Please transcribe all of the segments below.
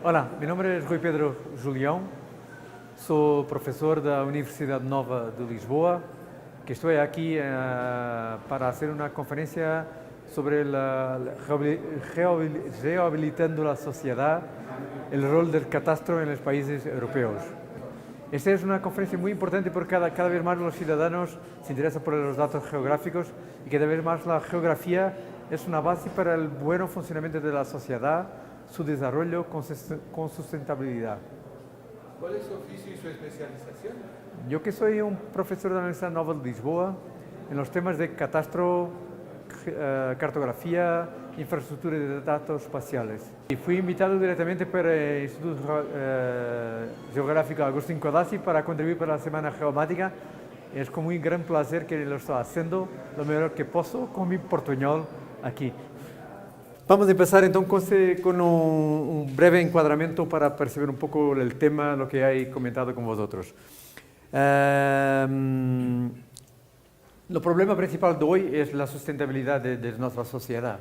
Olá, meu nome é Rui Pedro Julião, sou professor da Universidade Nova de Lisboa, que estou aqui para fazer uma conferência sobre rehabilitando a sociedade, o rol do catastro nos países europeus. Esta é uma conferência muito importante porque cada vez mais os cidadãos se interessam por os dados geográficos e cada vez mais a geografia é uma base para o bom funcionamento da sociedade, su desarrollo con sustentabilidad. ¿Cuál es su oficio y su especialización? Yo que soy un profesor de la Universidad Nova de Lisboa en los temas de catastro, cartografía, infraestructura de datos espaciales. Y fui invitado directamente por el Instituto Geográfico Agustín Codazzi para contribuir para la Semana Geomática. Es con muy gran placer que lo estoy haciendo lo mejor que puedo con mi portuñol aquí. Vamos a empezar entonces con un breve encuadramiento para percibir un poco el tema, lo que he comentado con vosotros. El problema principal de hoy es la sustentabilidad de nuestra sociedad.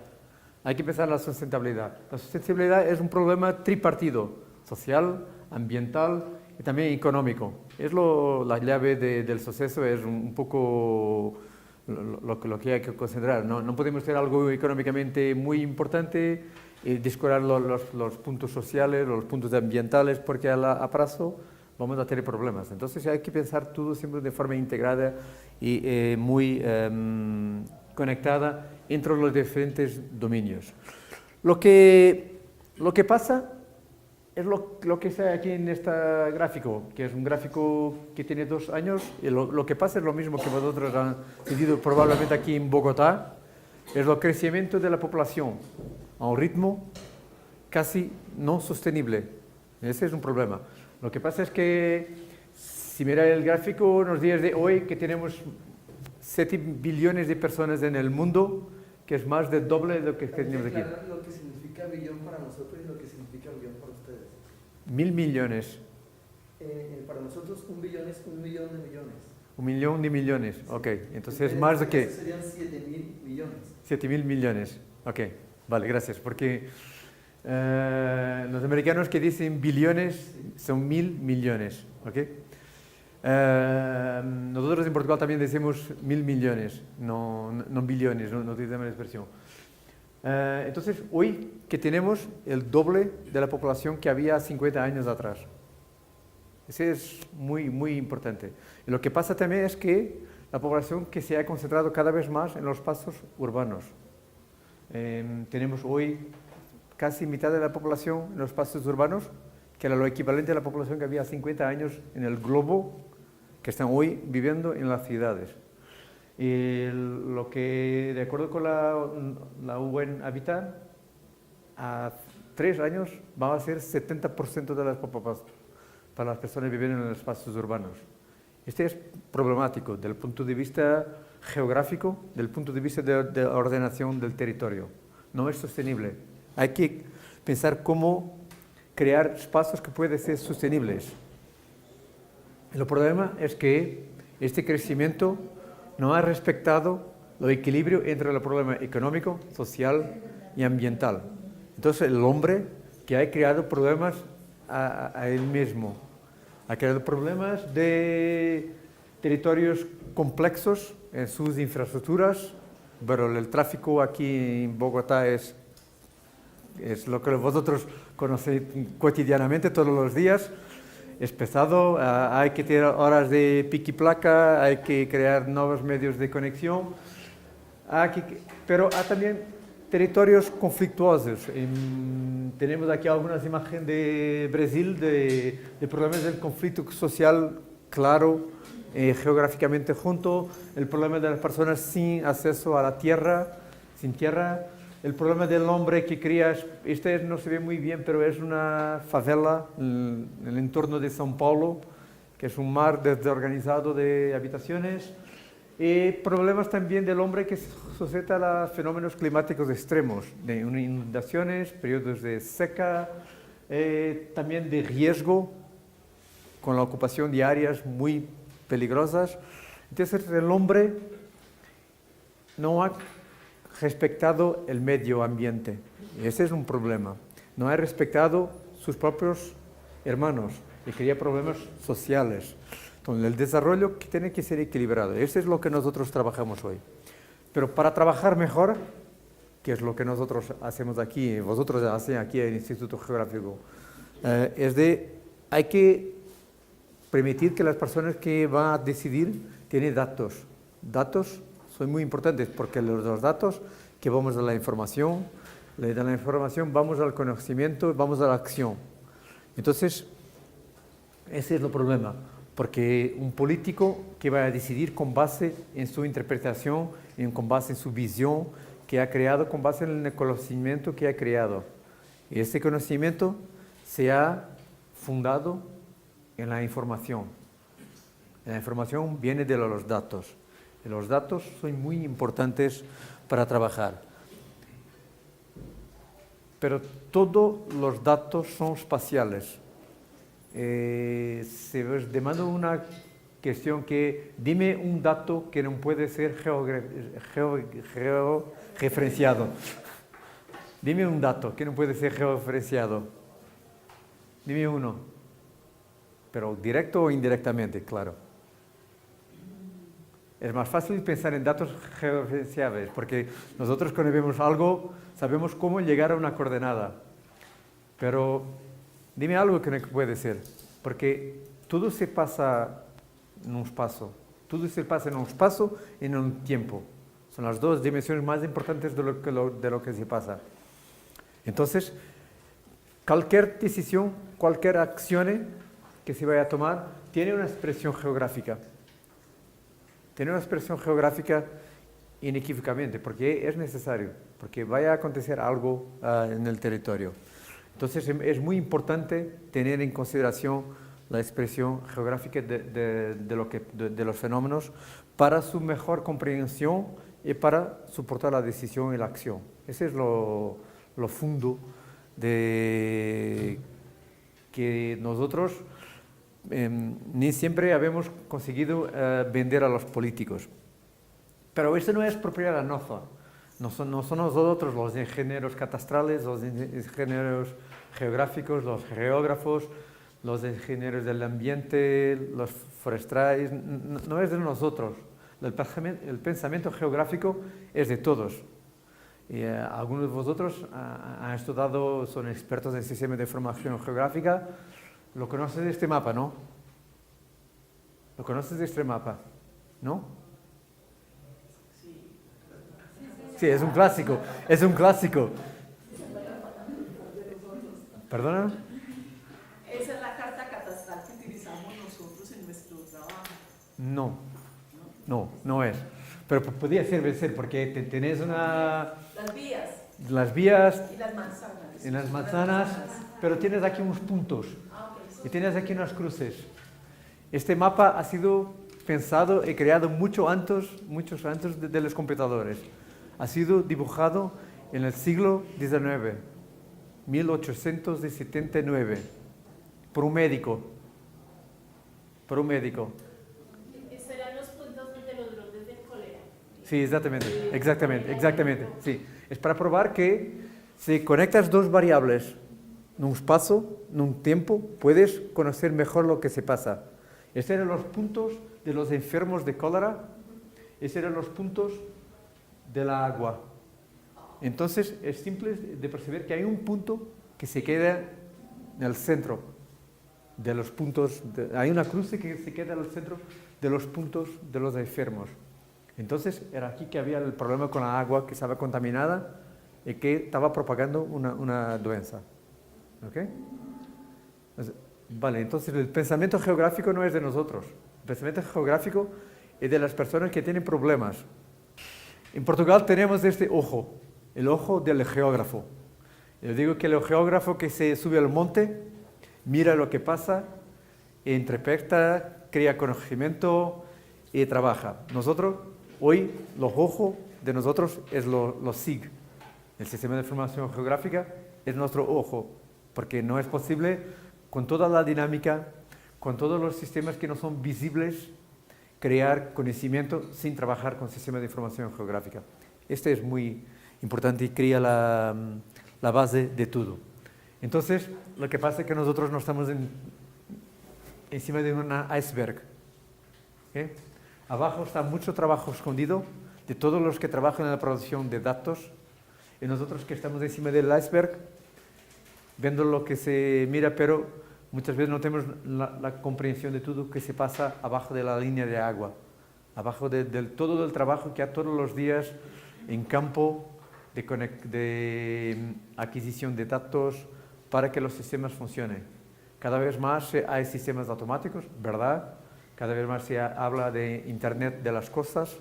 Hay que pensar en la sustentabilidad. La sustentabilidad es un problema tripartido, social, ambiental y también económico. Es la llave del suceso, es un poco lo que hay que considerar. No podemos hacer algo económicamente muy importante y descuidar los puntos sociales, los puntos ambientales, porque a plazo vamos a tener problemas. Entonces hay que pensar todo siempre de forma integrada y muy conectada entre los diferentes dominios. Lo que pasa es lo que está aquí en este gráfico, que es un gráfico que tiene 2 años, y lo que pasa es lo mismo que vosotros han sentido probablemente aquí en Bogotá, es el crecimiento de la población a un ritmo casi no sostenible. Ese es un problema. Lo que pasa es que, si miráis el gráfico, en los días de hoy, que tenemos 7 billones de personas en el mundo, que es más del doble de lo que tenemos aquí. Lo que significa billón para nosotros y lo que significa billón para ustedes. 1.000 millones. Para nosotros 1 billón es 1 millón de millones. 1 millón de millones, ok. Entonces es más de que... Serían 7.000 millones. 7.000 millones, ok. Vale, gracias. Porque los americanos que dicen billones son 1.000 millones, ok. Nosotros en Portugal también decimos 1.000 millones, no billones, no utilizamos la expresión. Entonces, hoy que tenemos el doble de la población que había 50 años atrás. Ese es muy, muy importante. Y lo que pasa también es que la población que se ha concentrado cada vez más en los espacios urbanos. Tenemos hoy casi mitad de la población en los espacios urbanos, que era lo equivalente a la población que había 50 años en el globo, que están hoy viviendo en las ciudades. Y lo que, de acuerdo con la UN Habitat, a 3 años va a ser 70% de las para las personas viviendo en los espacios urbanos. Este es problemático desde el punto de vista geográfico, desde el punto de vista de ordenación del territorio. No es sostenible. Hay que pensar cómo crear espacios que puedan ser sostenibles. El problema es que este crecimiento no ha respetado el equilibrio entre el problema económico, social y ambiental. Entonces el hombre que ha creado problemas a él mismo, ha creado problemas de territorios complejos en sus infraestructuras, pero el tráfico aquí en Bogotá es lo que vosotros conocéis cotidianamente, todos los días. Es pesado, hay que tener horas de pico y placa, hay que crear nuevos medios de conexión, pero hay también territorios conflictuosos. Tenemos aquí algunas imágenes de Brasil, de problemas del conflicto social claro, geográficamente junto, el problema de las personas sin acceso a la tierra, sin tierra, el problema del hombre que cría, este no se ve muy bien, pero es una favela en el entorno de São Paulo, que es un mar desorganizado de habitaciones, y problemas también del hombre que se sujeta a fenómenos climáticos extremos, de inundaciones, periodos de seca, también de riesgo, con la ocupación de áreas muy peligrosas. Entonces el hombre no ha respetado el medio ambiente. Ese es un problema. No ha respetado sus propios hermanos y crea problemas sociales. Entonces, el desarrollo tiene que ser equilibrado. Eso es lo que nosotros trabajamos hoy. Pero para trabajar mejor, que es lo que nosotros hacemos aquí, vosotros hacen aquí en el Instituto Geográfico, hay que permitir que las personas que van a decidir tienen datos. Datos son muy importantes porque los datos que vamos a la información, de la información vamos al conocimiento, vamos a la acción. Entonces, ese es el problema, porque un político que va a decidir con base en su interpretación, con base en su visión que ha creado, con base en el conocimiento que ha creado. Y ese conocimiento se ha fundado en la información. La información viene de los datos. Y los datos son muy importantes para trabajar. Pero todos los datos son espaciales. Se os demanda una cuestión que dime un dato que no puede ser georreferenciado. Dime un dato que no puede ser georreferenciado. Dime uno. Pero directo o indirectamente, claro. Es más fácil pensar en datos georreferenciables, porque nosotros cuando vemos algo sabemos cómo llegar a una coordenada. Pero dime algo que no puede ser, porque todo se pasa en un espacio. Todo se pasa en un espacio y en un tiempo. Son las dos dimensiones más importantes de lo que se pasa. Entonces, cualquier decisión, cualquier acción que se vaya a tomar, tiene una expresión geográfica. Tiene una expresión geográfica inequívocamente, porque es necesario, porque vaya a acontecer algo en el territorio. Entonces es muy importante tener en consideración la expresión geográfica de los fenómenos para su mejor comprensión y para soportar la decisión y la acción. Ese es lo fondo de que nosotros ni siempre habemos conseguido vender a los políticos. Pero eso no es propiedad nuestra. No son nosotros los ingenieros catastrales, los ingenieros geográficos, los geógrafos, los ingenieros del ambiente, los forestales. No es de nosotros. El pensamiento geográfico es de todos. Y, algunos de vosotros han estudiado, son expertos en sistemas de información geográfica. ¿Lo conoces de este mapa, no? ¿Lo conoces de este mapa? ¿No? Sí, es un clásico. Es un clásico. ¿Perdona? Esa es la carta catastral que utilizamos nosotros en nuestro trabajo. No es. Pero podría ser porque tenés una... Las vías. Las vías... Y las manzanas. En las manzanas, pero tienes aquí unos puntos. Okay. Y tienes aquí unas cruces. Este mapa ha sido pensado y creado mucho antes de los computadores. Ha sido dibujado en el siglo XIX, 1879, por un médico. Serán los puntos de los brotes del cólera. Sí, exactamente. Sí. Es para probar que si conectas dos variables en un espacio, en un tiempo, puedes conocer mejor lo que se pasa. Estos eran los puntos de los enfermos de cólera, estos eran los puntos del agua. Entonces es simple de percibir que hay un punto que se queda en el centro de los puntos, hay una cruz que se queda en el centro de los puntos de los enfermos. Entonces era aquí que había el problema con la agua que estaba contaminada y que estaba propagando una doença. ¿Ok? Vale, entonces el pensamiento geográfico no es de nosotros. El pensamiento geográfico es de las personas que tienen problemas. En Portugal tenemos este ojo, el ojo del geógrafo. Yo digo que el geógrafo que se sube al monte, mira lo que pasa, interpreta, crea conocimiento y trabaja. Nosotros, hoy, los ojos de nosotros es los SIG. El Sistema de Información Geográfica es nuestro ojo, porque no es posible, con toda la dinámica, con todos los sistemas que no son visibles, crear conocimiento sin trabajar con sistemas de información geográfica. Este es muy importante y crea la base de todo. Entonces, lo que pasa es que nosotros no estamos encima de un iceberg. ¿Okay? Abajo está mucho trabajo escondido de todos los que trabajan en la producción de datos, y nosotros que estamos encima del iceberg, viendo lo que se mira, pero muchas veces no tenemos la comprensión de todo lo que se pasa abajo de la línea de agua, abajo de todo el trabajo que hay todos los días en campo de adquisición de datos para que los sistemas funcionen. Cada vez más hay sistemas automáticos, ¿verdad? Cada vez más se habla de Internet de las cosas,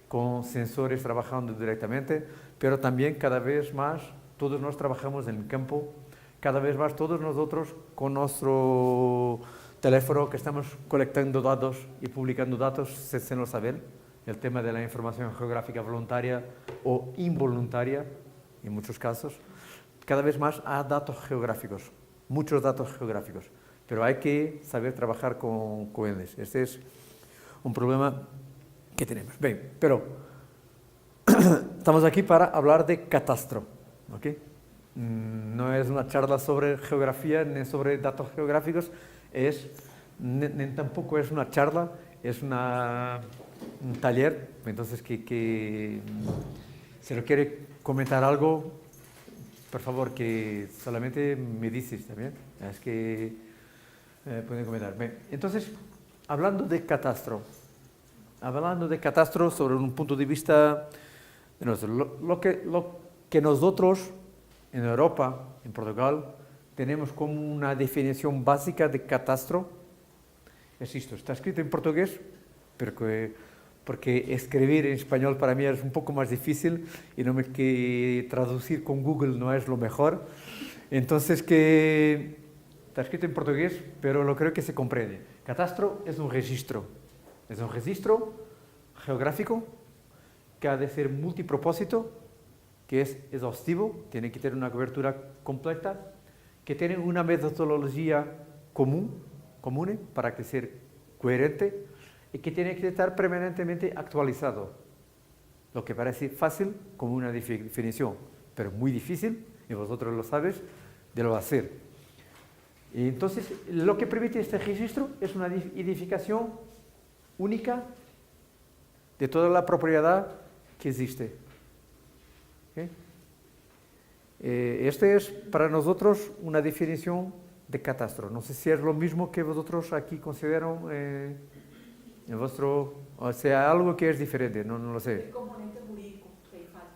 con sensores trabajando directamente, pero también cada vez más todos nos trabajamos en el campo, cada vez más todos nosotros con nuestro teléfono que estamos colectando datos y publicando datos sin lo saber. El tema de la información geográfica voluntaria o involuntaria, en muchos casos, cada vez más hay datos geográficos, muchos datos geográficos, pero hay que saber trabajar con ellos. Este es un problema que tenemos. Bien, pero estamos aquí para hablar de catastro, ¿ok? No es una charla sobre geografía ni sobre datos geográficos, ni tampoco es una charla, es un taller. Entonces, que si lo quiere comentar algo, por favor, que solamente me dices también. Es que pueden comentar. Bien, entonces, hablando de catastro sobre un punto de vista de nosotros, lo que nosotros en Europa, en Portugal, tenemos como una definición básica de catastro, es esto, está escrito en portugués, porque escribir en español para mí es un poco más difícil y que traducir con Google no es lo mejor. Entonces, que está escrito en portugués, pero lo creo que se comprende. Catastro es un registro geográfico que ha de ser multipropósito, que es exhaustivo, tiene que tener una cobertura completa, que tiene una metodología común para que sea coherente y que tiene que estar permanentemente actualizado. Lo que parece fácil como una definición, pero muy difícil, y vosotros lo sabéis, de lo hacer. Y entonces, lo que permite este registro es una identificación única de toda la propiedad que existe. ¿Okay? Este es para nosotros una definición de catastro. No sé si es lo mismo que vosotros aquí consideran en vuestro, o sea, algo que es diferente, no lo sé. El componente jurídico que falta.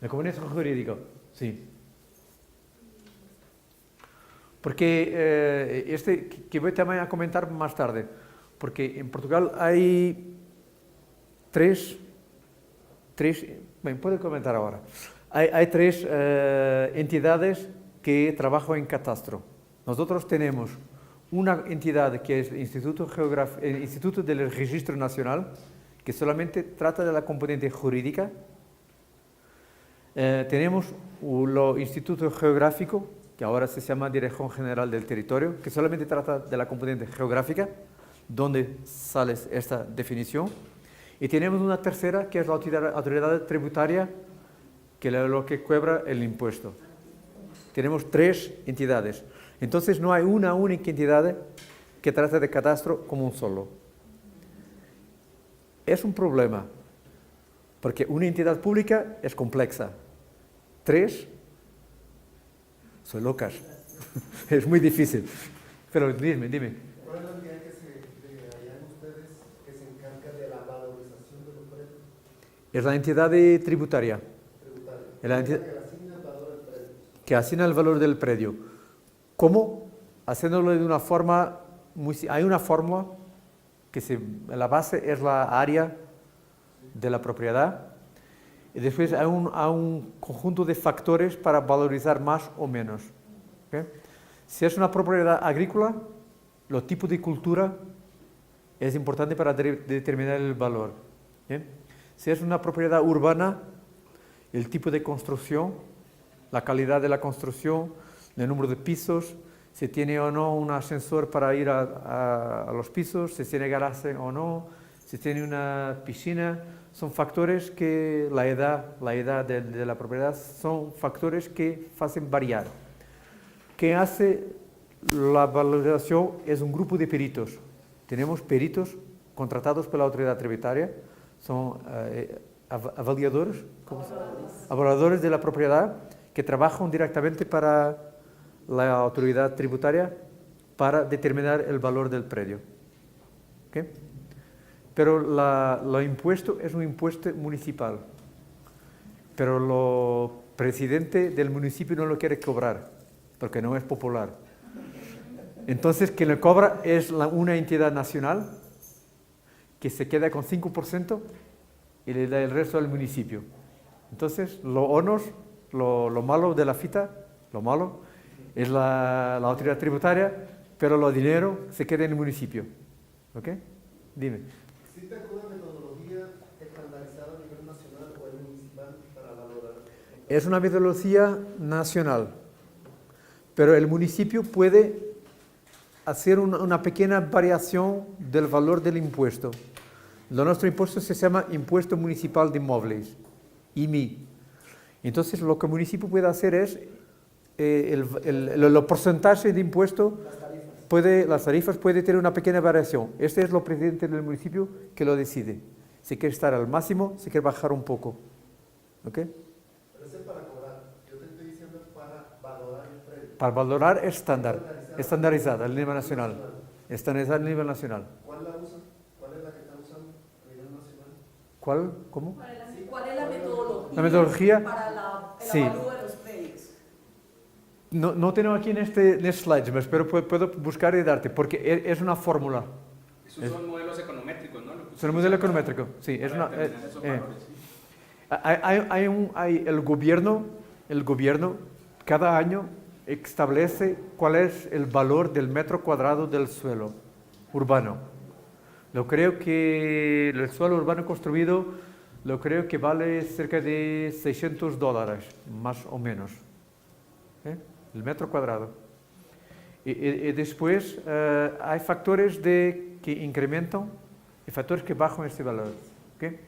El componente jurídico, sí. Porque que voy también a comentar más tarde, porque en Portugal hay tres, puedo comentar ahora. Hay tres entidades que trabajan en catastro. Nosotros tenemos una entidad que es el Instituto del Registro Nacional, que solamente trata de la componente jurídica. Tenemos el Instituto Geográfico, que ahora se llama Dirección General del Territorio, que solamente trata de la componente geográfica, donde sale esta definición. Y tenemos una tercera, que es la autoridad tributaria, que es lo que cobra el impuesto. Tenemos tres entidades. Entonces no hay una única entidad que trate de catastro como un solo. Es un problema, porque una entidad pública es compleja. Tres, son locas. Es muy difícil. Pero dime. ¿Cuál es la entidad que harían ustedes que se encarga de la valorización de los predios? Es la entidad tributaria. Es la entidad Que asigna el valor del predio. que asigna el valor del predio. ¿Cómo? Haciéndolo de una forma, hay una fórmula que la base es la área de la propiedad, y después hay un conjunto de factores para valorizar más o menos. ¿Okay? Si es una propiedad agrícola, los tipos de cultura es importante para determinar el valor. ¿Okay? Si es una propiedad urbana, el tipo de construcción, la calidad de la construcción, el número de pisos, si tiene o no un ascensor para ir a los pisos, si tiene garaje o no, si tiene una piscina, son factores que la edad de la propiedad son factores que hacen variar. quien hace la valorización es un grupo de peritos. Tenemos peritos contratados por la autoridad tributaria, son avaliadores, evaluadores de la propiedad que trabajan directamente para la autoridad tributaria para determinar el valor del predio. ¿Okay? Pero lo impuesto es un impuesto municipal, pero el presidente del municipio no lo quiere cobrar porque no es popular. Entonces, quien lo cobra es una entidad nacional que se queda con 5% y le da el resto al municipio. Entonces, lo malo de la fita, lo malo, es la autoridad tributaria, pero lo dinero se queda en el municipio. ¿Ok? Dime. ¿Existe alguna metodología estandarizada a nivel nacional o el municipal para valorar? Es una metodología nacional, pero el municipio puede hacer una pequeña variación del valor del impuesto. Nuestro impuesto se llama Impuesto Municipal de Inmuebles, IMI. Entonces, lo que el municipio puede hacer es, el porcentaje de impuesto, las tarifas puede tener una pequeña variación. Este es lo presidente del municipio que lo decide. Si quiere estar al máximo, si quiere bajar un poco. ¿Ok? Pero ese es para cobrar. Yo te estoy diciendo para valorar el predio. Para valorar es estandarizada a nivel nacional. Estandarizada a nivel nacional. ¿Cuál la usan? ¿Cuál es la que están usando a nivel nacional? ¿Cuál? ¿Cómo? ¿Cuál es la metodología? La metodología, para el sí. avalúo de los predios? No tengo aquí en este slide, pero puedo buscar y darte, porque es una fórmula. Esos son modelos econométricos, ¿no? Es un modelo econométrico, sí. Es una, el gobierno cada año establece cuál es el valor del metro cuadrado del suelo urbano. Yo creo que el suelo urbano construido, lo creo que vale cerca de $600, más o menos. El metro cuadrado. Y después hay factores que incrementan y factores que bajan este valor. ¿Okay?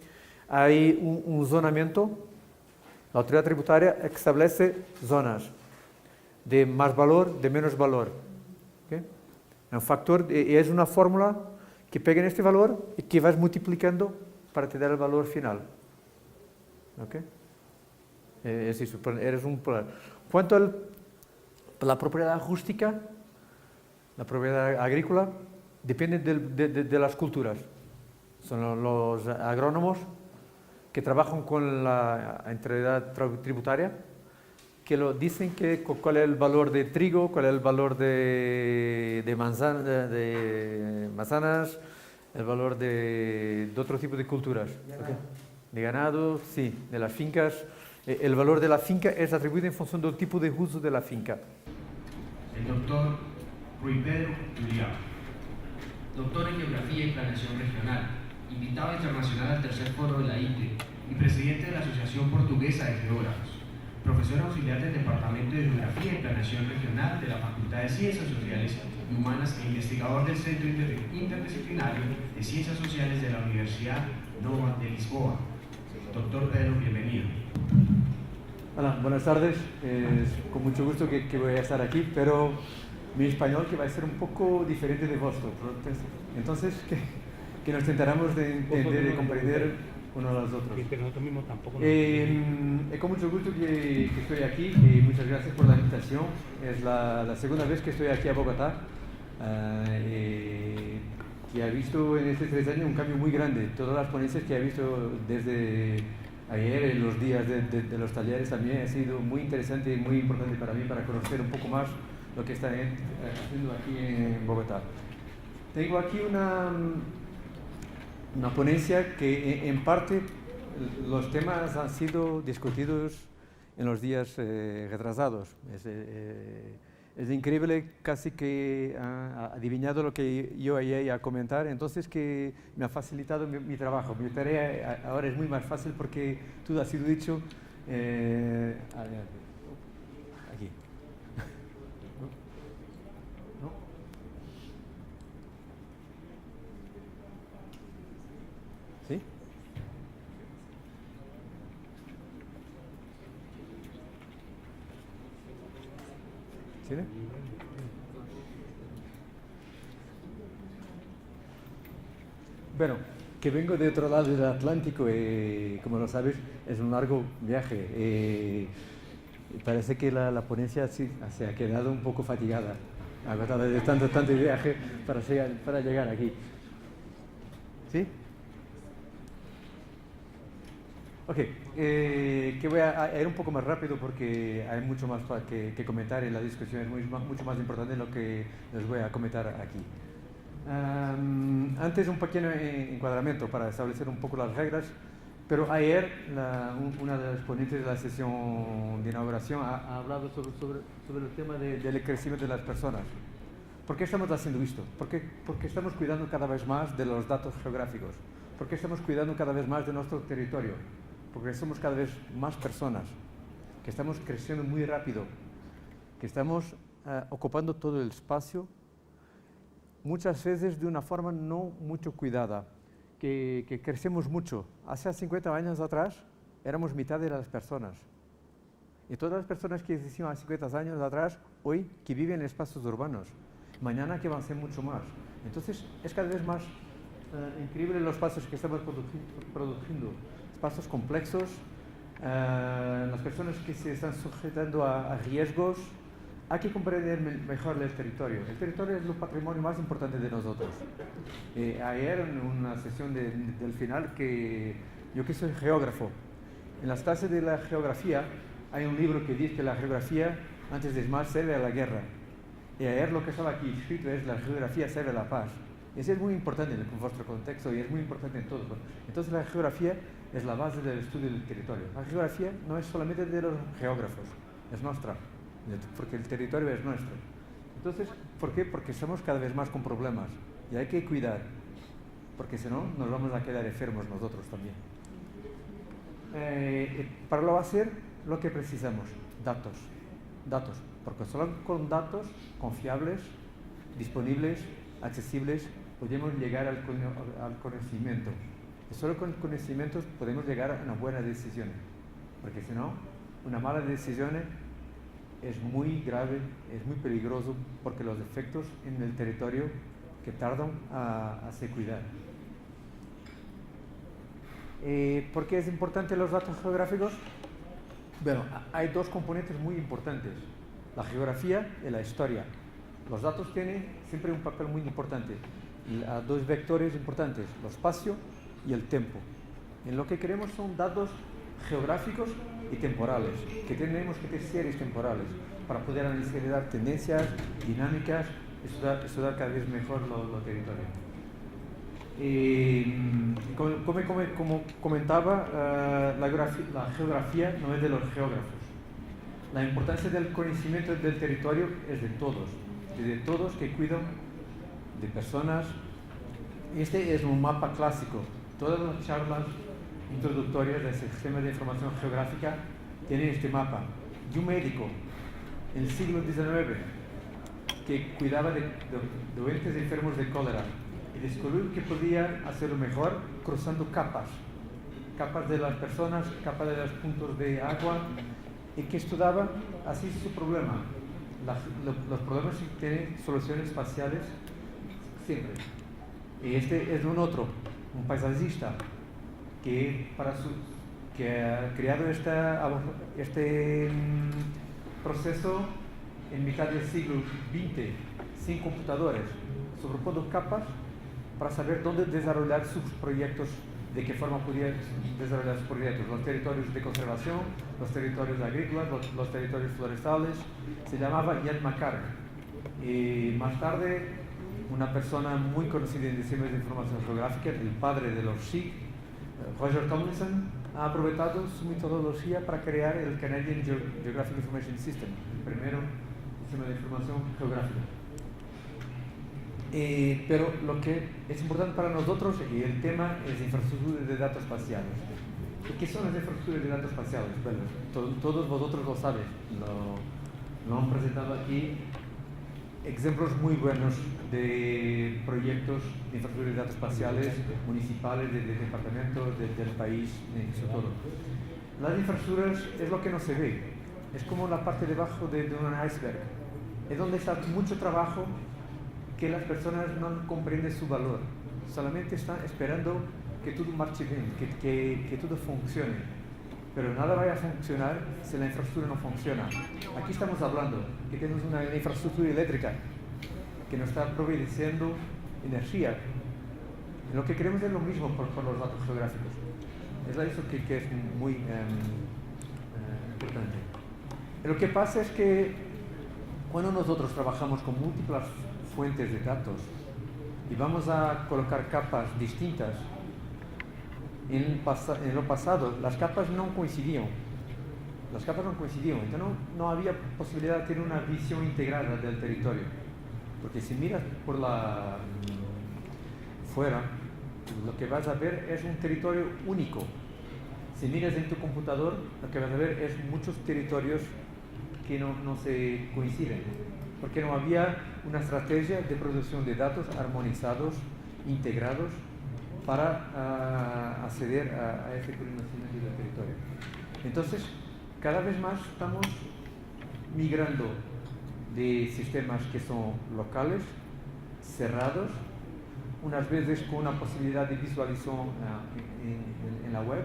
Hay un zonamiento. La autoridad tributaria establece zonas de más valor, de menos valor. ¿Okay? Un factor, y es una fórmula que pega en este valor y que vas multiplicando para te dar el valor final. ¿Okay? Es eso, eres un plan. Cuanto a la propiedad rústica, la propiedad agrícola, depende de las culturas. Son los agrónomos que trabajan con la entidad tributaria, que lo dicen cuál es el valor de trigo, cuál es el valor de manzanas, el valor de otro tipo de culturas. ¿Okay? De ganado, sí, de las fincas. El valor de la finca es atribuido en función del tipo de uso de la finca. El doctor Rui Pedro Julián, doctor en Geografía y Planeación Regional, invitado internacional al tercer foro de la ITRE y presidente de la Asociación Portuguesa de Geógrafos, profesor auxiliar del Departamento de Geografía y Planeación Regional de la Facultad de Ciencias Sociales y Humanas e investigador del Centro Interdisciplinario de Ciencias Sociales de la Universidad Nova de Lisboa. Doctor Pedro, bienvenido. Hola, buenas tardes. Es con mucho gusto que voy a estar aquí, pero mi español que va a ser un poco diferente de vuestro. Entonces, que nos intentaremos de entender y comprender uno a los otros. Pero nosotros mismos tampoco. Es con mucho gusto que estoy aquí y muchas gracias por la invitación. Es la segunda vez que estoy aquí a Bogotá. Que he visto en estos 3 años un cambio muy grande. Todas las ponencias que he visto desde ayer, en los días de los talleres, también ha sido muy interesante y muy importante para mí, para conocer un poco más lo que están haciendo aquí en Bogotá. Tengo aquí una ponencia que en parte los temas han sido discutidos en los días retrasados. Es increíble, casi que ha adivinado lo que yo iba a comentar, entonces que me ha facilitado mi trabajo. Mi tarea ahora es muy más fácil porque todo ha sido dicho aquí. ¿No? ¿Sí? ¿Sí? Bueno, que vengo de otro lado del Atlántico y, como lo sabes, es un largo viaje. Parece que la ponencia sí, se ha quedado un poco fatigada, agotada de tanto viaje para llegar aquí. ¿Sí? Ok, que voy a ir un poco más rápido porque hay mucho más que comentar y la discusión es mucho más importante de lo que les voy a comentar aquí. Antes un pequeño encuadramiento para establecer un poco las reglas, pero ayer una de las ponentes de la sesión de inauguración ha hablado sobre el tema del crecimiento de las personas. ¿Por qué estamos haciendo esto? Porque estamos cuidando cada vez más de los datos geográficos. ¿Por qué estamos cuidando cada vez más de nuestro territorio? Porque somos cada vez más personas, que estamos creciendo muy rápido, que estamos ocupando todo el espacio, muchas veces de una forma no mucho cuidada, que crecemos mucho. Hace 50 años atrás éramos mitad de las personas. Y todas las personas que existían hace 50 años atrás, hoy que viven en espacios urbanos, mañana que van a ser mucho más. Entonces es cada vez más increíble los pasos que estamos produciendo. Espacios complejos, las personas que se están sujetando a riesgos. Hay que comprender mejor el territorio. El territorio es el patrimonio más importante de nosotros. Ayer en una sesión del final, que yo que soy geógrafo, en las clases de la geografía hay un libro que dice que la geografía antes de más sirve a la guerra. Y ayer lo que estaba aquí escrito es la geografía sirve a la paz. Eso es muy importante en vuestro contexto y es muy importante en todo. Entonces la geografía es la base del estudio del territorio. La geografía no es solamente de los geógrafos, es nuestra, porque el territorio es nuestro. Entonces, ¿por qué? Porque estamos cada vez más con problemas y hay que cuidar, porque si no nos vamos a quedar enfermos nosotros también. Para lo hacer, lo que precisamos, datos, porque solo con datos confiables, disponibles, accesibles, podemos llegar al conocimiento. Y solo con conocimientos podemos llegar a una buena decisión, porque si no, una mala decisión es muy grave, es muy peligroso, porque los efectos en el territorio que tardan a se cuidar. ¿Por qué es importante los datos geográficos? Bueno, hay dos componentes muy importantes, la geografía y la historia. Los datos tienen siempre un papel muy importante, dos vectores importantes, el espacio y el tiempo. En lo que queremos son datos geográficos y temporales, que tenemos que tener series temporales para poder analizar tendencias, dinámicas, estudiar cada vez mejor los territorios. Como comentaba, la geografía no es de los geógrafos. La importancia del conocimiento del territorio es de todos que cuidan de personas. Este es un mapa clásico. Todas las charlas introductorias del sistema de información geográfica tienen este mapa. Y un médico en el siglo XIX que cuidaba de doentes enfermos de cólera y descubrió que podía hacerlo mejor cruzando capas de las personas, capas de los puntos de agua, y que estudiaba así su problema. Los problemas tienen soluciones espaciales siempre. Y este es un paisajista que ha creado este proceso en mitad del siglo XX, sin computadores, sobreponiendo capas para saber dónde desarrollar sus proyectos, de qué forma podía desarrollar sus proyectos, los territorios de conservación, los territorios agrícolas, los territorios forestales. Se llamaba Ian McCarthy. Y más tarde, una persona muy conocida en sistemas de información geográfica, el padre de los SIG, Roger Tomlinson, ha aprovechado su metodología para crear el Canadian Geographic Information System, el primero sistema de información geográfica. Pero lo que es importante para nosotros, y el tema es infraestructuras de datos espaciales. ¿Qué son las infraestructuras de datos espaciales? Bueno, todos vosotros lo sabéis, lo han presentado aquí. Ejemplos muy buenos de proyectos de infraestructuras de datos espaciales municipales, de departamentos, del país, sobre todo. Las infraestructuras es lo que no se ve, es como la parte de abajo de un iceberg. es donde está mucho trabajo que las personas no comprenden su valor. Solamente están esperando que todo marche bien, que todo funcione. Pero nada va a funcionar si la infraestructura no funciona. Aquí estamos hablando que tenemos una infraestructura eléctrica que nos está proveyendo energía. Lo que queremos es lo mismo por los datos geográficos. Es eso que es muy importante. Lo que pasa es que cuando nosotros trabajamos con múltiples fuentes de datos y vamos a colocar capas distintas, en lo pasado las capas no coincidían. Entonces no había posibilidad de tener una visión integrada del territorio. Porque si miras por fuera, lo que vas a ver es un territorio único. Si miras en tu computador, lo que vas a ver es muchos territorios que no se coinciden. Porque no había una estrategia de producción de datos armonizados, integrados, para acceder a ese conocimiento del territorio. Entonces, cada vez más estamos migrando de sistemas que son locales, cerrados, unas veces con una posibilidad de visualización en la web,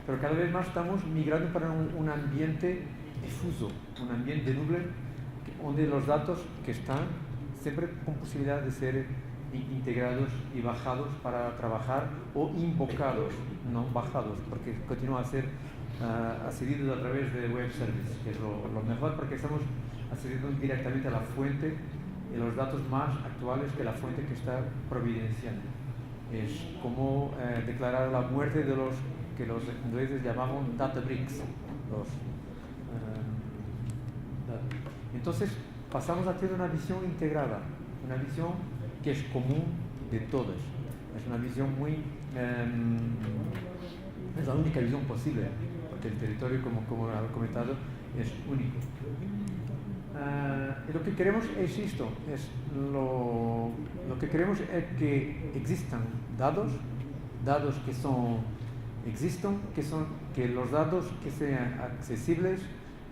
pero cada vez más estamos migrando para un ambiente difuso, un ambiente nube, donde los datos que están siempre con posibilidad de ser integrados y bajados para trabajar, o invocados, no bajados, porque continúa a ser accedidos a través de web service, que es lo mejor, porque estamos accediendo directamente a la fuente y los datos más actuales que la fuente que está providenciando. Es como declarar la muerte de los que los ingleses llamaban data bricks. Entonces pasamos a tener una visión integrada, una visión que es común de todos. Es una visión es la única visión posible, porque el territorio, como he comentado, es único. Y lo que queremos es esto, lo que queremos es que existan datos que los datos que sean accesibles,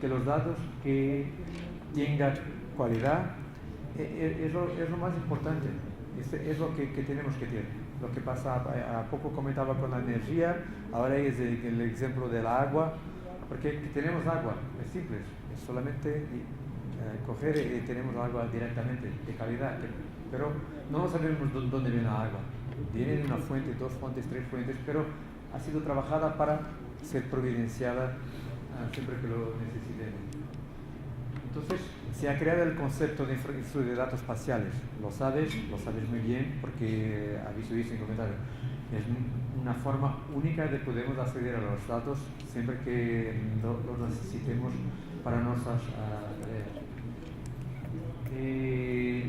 que los datos que tengan cualidad. Es lo más importante, es lo que tenemos que tener. Lo que pasa, a poco comentaba con la energía, ahora es el ejemplo del agua, porque tenemos agua, es simple, es solamente coger y tenemos agua directamente, de calidad, pero no sabemos dónde viene la agua. Viene de una fuente, 2 fuentes, 3 fuentes, pero ha sido trabajada para ser providenciada siempre que lo necesitemos. Entonces, se ha creado el concepto de infraestructura de datos espaciales. Lo sabes muy bien porque habéis visto en comentarios. Es una forma única de poder acceder a los datos siempre que los necesitemos para nuestras tareas.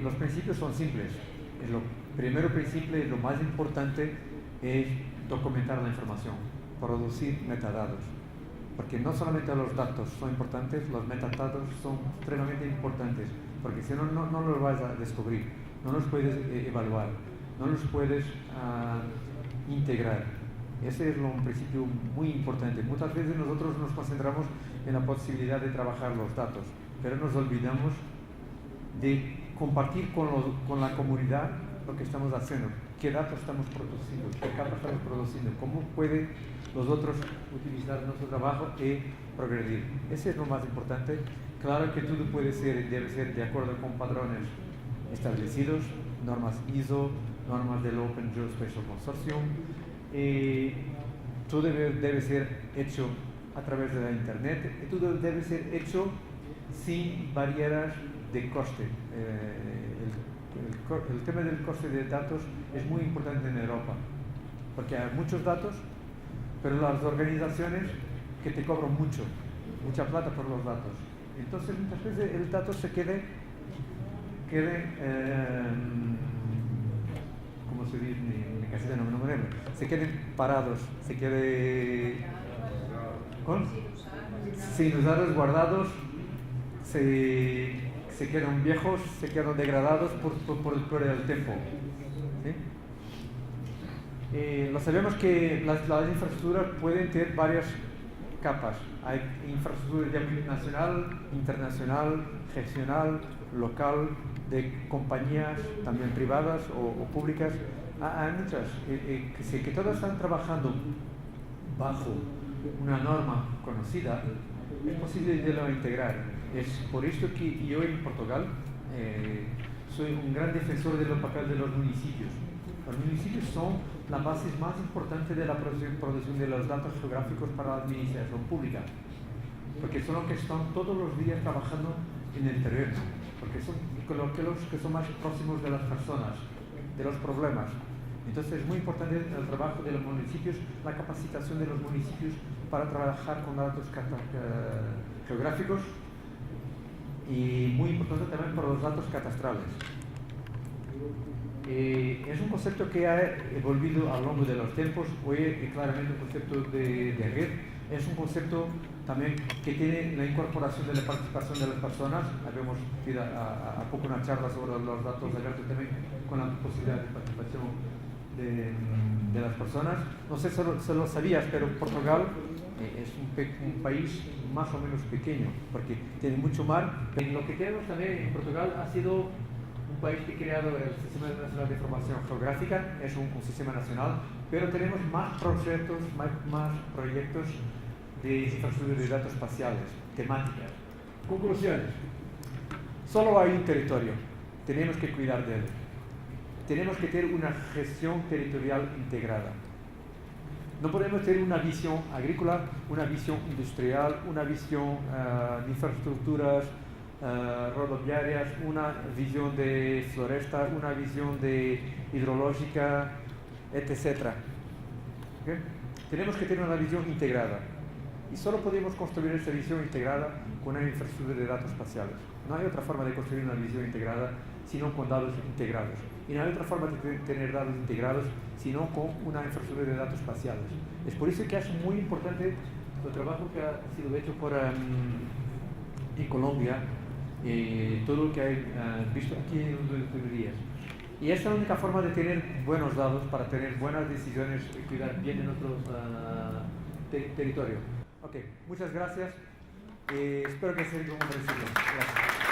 Los principios son simples. El primero principio y lo más importante es documentar la información, producir metadatos. Porque no solamente los datos son importantes, los metadatos son extremadamente importantes, porque si no los vas a descubrir, no los puedes evaluar, no los puedes integrar. Ese es un principio muy importante. Muchas veces nosotros nos concentramos en la posibilidad de trabajar los datos, pero nos olvidamos de compartir con la comunidad lo que estamos haciendo, qué datos estamos produciendo, qué capas estamos produciendo, cómo pueden los otros utilizar nuestro trabajo y progredir. Ese es lo más importante. Claro que todo debe ser de acuerdo con patrones establecidos, normas ISO, normas del Open Geospatial Consortium. Todo debe ser hecho a través de la Internet y todo debe ser hecho sin barreras de coste. El tema del coste de datos es muy importante en Europa, porque hay muchos datos, pero las organizaciones que te cobran mucha plata por los datos. Entonces muchas veces el dato se quede ¿cómo se dice en castellano? Se queden parados, sin usar, guardados, se quedan viejos, se quedan degradados por el tiempo. ¿Sí? Lo sabemos que las infraestructuras pueden tener varias capas. Hay infraestructura de ámbito nacional, internacional, regional, local, de compañías también privadas o públicas. Hay muchas que todas están trabajando bajo una norma conocida. Es posible de lo integrar. Es por esto que yo en Portugal soy un gran defensor del papel de los municipios. Los municipios son la base más importante de la producción de los datos geográficos para la administración pública, porque son los que están todos los días trabajando en el terreno, porque son los que son más próximos de las personas, de los problemas. Entonces es muy importante el trabajo de los municipios, la capacitación de los municipios para trabajar con datos geográficos, y muy importante también por los datos catastrales. Es un concepto que ha evoluido a lo largo de los tiempos. Hoy claramente un concepto de red. Es un concepto también que tiene la incorporación de la participación de las personas. Habíamos tenido a poco una charla sobre los datos abiertos también, con la posibilidad de participación de las personas. No sé si lo sabías, pero Portugal es un país más o menos pequeño, porque tiene mucho mar. Lo que tenemos también en Portugal ha sido un país que ha creado el Sistema Nacional de Información Geográfica, es un sistema nacional, pero tenemos más proyectos de infraestructura de datos espaciales, temáticas. Conclusiones. Solo hay un territorio, tenemos que cuidar de él. Tenemos que tener una gestión territorial integrada. No podemos tener una visión agrícola, una visión industrial, una visión de infraestructuras rodoviarias, una visión de floresta, una visión de hidrológica, etc. ¿Okay? Tenemos que tener una visión integrada. Y solo podemos construir esa visión integrada con una infraestructura de datos espaciales. No hay otra forma de construir una visión integrada sino con datos integrados. Y no hay otra forma de tener datos integrados sino con una infraestructura de datos espaciales. Es por eso que es muy importante el trabajo que ha sido hecho en Colombia, todo lo que hay visto aquí en los últimos días. Y esa es la única forma de tener buenos datos para tener buenas decisiones y cuidar bien de nuestro territorio. Ok, muchas gracias. Espero que sea un buen principio. Gracias.